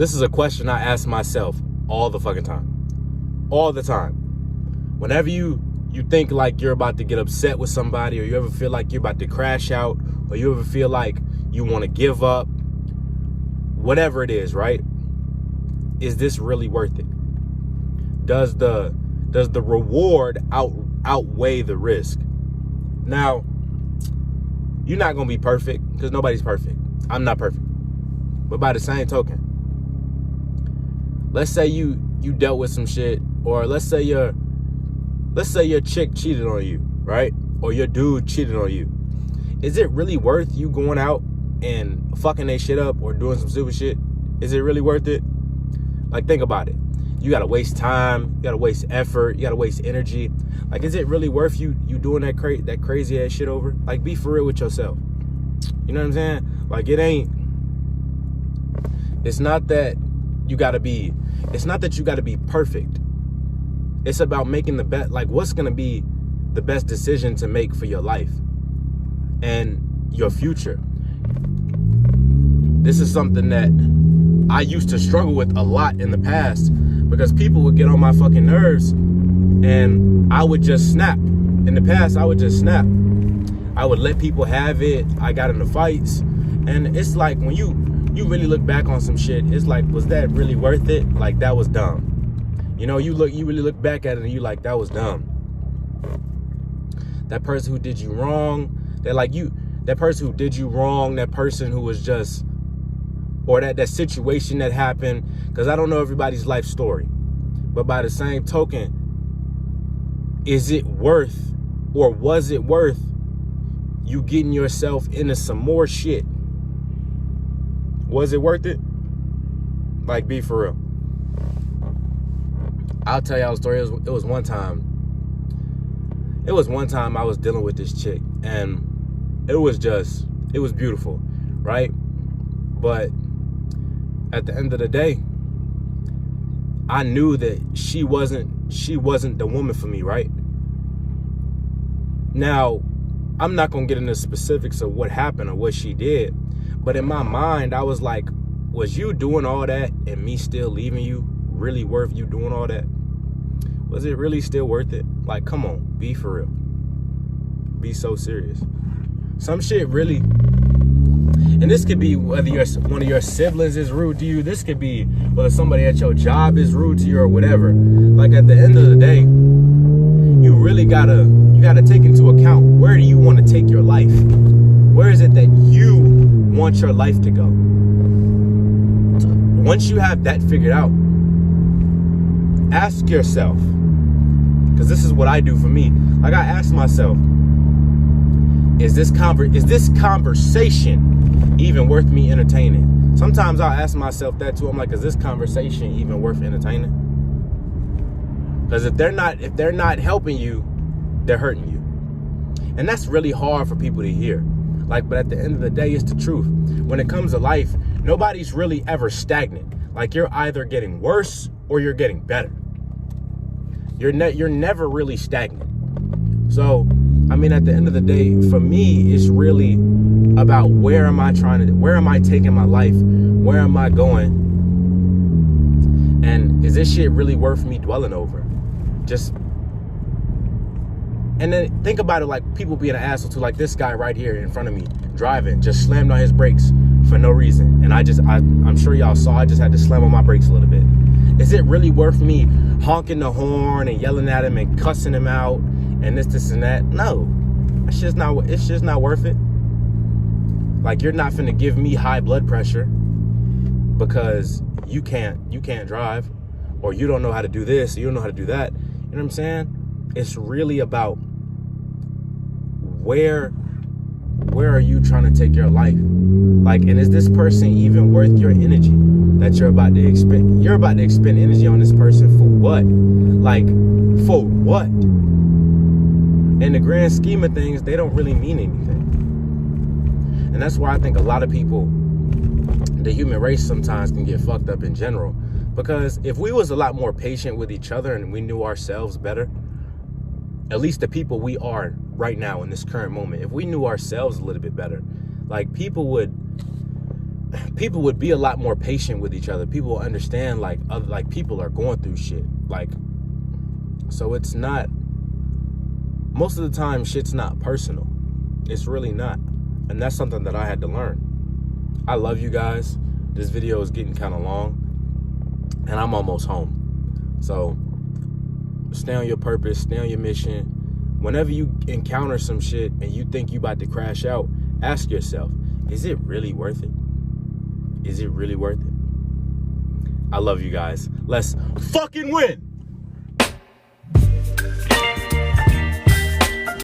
This is a question I ask myself all the fucking time. All the time. Whenever you think like you're about to get upset with somebody, or you ever feel like you're about to crash out, or you ever feel like you want to give up, whatever it is, right? Is this really worth it? Does the reward outweigh the risk? Now, you're not going to be perfect, because nobody's perfect. I'm not perfect. But by the same token, let's say you dealt with some shit, or let's say your chick cheated on you, right? Or your dude cheated on you. Is it really worth you going out and fucking that shit up or doing some stupid shit? Is it really worth it? Like, think about it. You gotta waste time, you gotta waste effort, you gotta waste energy. Like, is it really worth you doing that crazy ass shit over? Like, be for real with yourself. You know what I'm saying? Like, it's not that you gotta be perfect. It's about making the best, like, what's gonna be the best decision to make for your life and your future. This is something that I used to struggle with a lot in the past, because people would get on my fucking nerves and I would just snap. In the past, I would just snap. I would let people have it. I got into fights. And it's like, when you really look back on some shit, it's like, was that really worth it? Like, that was dumb. You know, you really look back at it and you like, that was dumb. That person who did you wrong, that person who did you wrong, that person who was just, or that situation that happened, because I don't know everybody's life story. But by the same token, is it worth, or was it worth you getting yourself into some more shit? Was it worth it? Like, be for real. I'll tell y'all a story. It was one time I was dealing with this chick, and it was beautiful, right? But at the end of the day, I knew that she wasn't the woman for me, right? Now, I'm not gonna get into specifics of what happened or what she did, but in my mind, I was like, was you doing all that and me still leaving you really worth you doing all that? Was it really still worth it? Like, come on, be for real. Be so serious. Some shit really, and this could be whether one of your siblings is rude to you. This could be whether somebody at your job is rude to you or whatever. Like, at the end of the day, you really gotta take into account, where do you want to take your life? Where is it that you want your life to go? Once you have that figured out, ask yourself, because this is what I do for me. Like, I ask myself, is this conversation even worth me entertaining? Sometimes I'll ask myself that too. I'm like, is this conversation even worth entertaining? Because if they're not helping you, they're hurting you. And that's really hard for people to hear. Like, but at the end of the day, it's the truth. When it comes to life, nobody's really ever stagnant. Like, you're either getting worse or you're getting better. You're never really stagnant. So, I mean, at the end of the day, for me, it's really about where am I taking my life? Where am I going? And is this shit really worth me dwelling over? And then think about it, like, people being an asshole too. Like, this guy right here in front of me driving just slammed on his brakes for no reason. And I'm sure y'all saw, I just had to slam on my brakes a little bit. Is it really worth me honking the horn and yelling at him and cussing him out and this and that? No, it's just not worth it. Like, you're not finna give me high blood pressure because you can't drive, or you don't know how to do this, or you don't know how to do that. You know what I'm saying? It's really about where are you trying to take your life? Like, and is this person even worth your energy that you're about to expend? You're about to expend energy on this person for what? Like, for what? In the grand scheme of things, they don't really mean anything. And that's why I think a lot of people, the human race sometimes can get fucked up in general. Because if we was a lot more patient with each other and we knew ourselves better, at least the people we are right now in this current moment, if we knew ourselves a little bit better, like, people would people would be a lot more patient with each other. People will understand, like, people are going through shit. Like, so it's not, most of the time, shit's not personal. It's really not. And that's something that I had to learn. I love you guys. This video is getting kind of long, and I'm almost home. So stay on your purpose, stay on your mission. Whenever you encounter some shit and you think you about to crash out, ask yourself, is it really worth it? Is it really worth it? I love you guys. Let's fucking win!